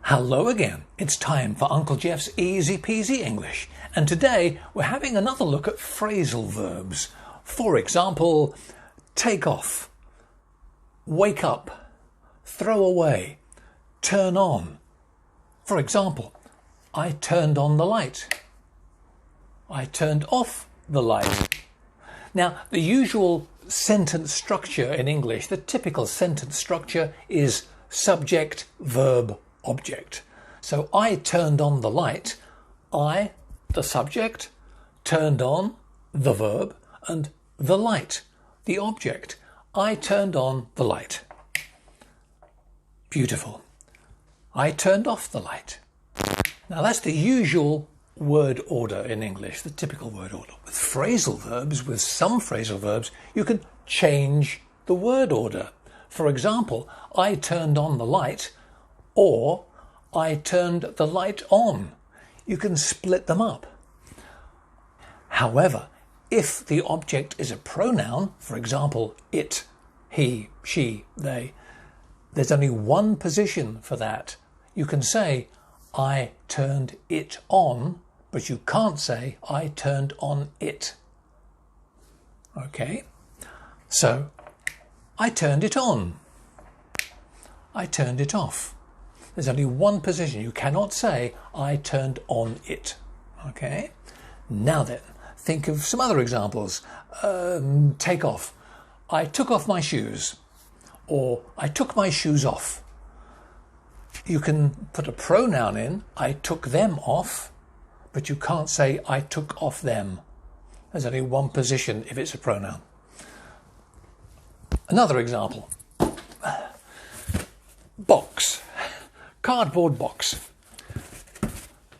Hello again. It's time for Uncle Geoff's Easy-Peasy English. And today we're having another look at phrasal verbs. For example, take off, wake up, throw away, turn on. For example, I turned on the light. I turned off the light. Now, the usual sentence structure in English, the typical sentence structure is subject, verb, object. So I turned on the light. I, the subject, turned on, the verb, and the light, the object. I turned on the light. Beautiful. I turned off the light. Now that's the usual word order in English, the typical word order. With phrasal verbs, with some phrasal verbs, you can change the word order. For example, I turned on the light, or I turned the light on. You can split them up. However, if the object is a pronoun, for example, it, he, she, they, there's only one position for that. You can say, I turned it on, but you can't say, I turned on it. Okay? So, I turned it on. I turned it off. There's only one position. You cannot say, I turned on it. Okay? Now then, think of some other examples. Take off. I took off my shoes. Or I took my shoes off. You can put a pronoun in, I took them off, but you can't say, I took off them. There's only one position if it's a pronoun. Another example. Box. Cardboard box.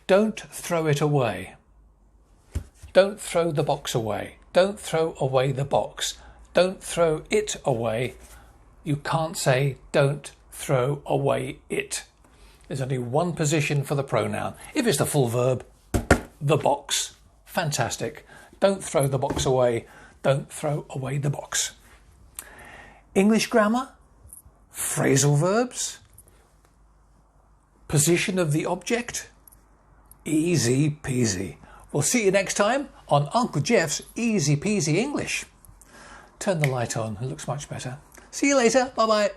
Don't throw it away. Don't throw the box away. Don't throw away the box. Don't throw it away. You can't say don't throw away it. There's only one position for the pronoun. If it's the full verb, the box. Fantastic. Don't throw the box away. Don't throw away the box. English grammar, phrasal verbs, position of the object, easy peasy. We'll see you next time on Uncle Geoff's Easy Peasy English. Turn the light on, it looks much better. See you later, bye bye.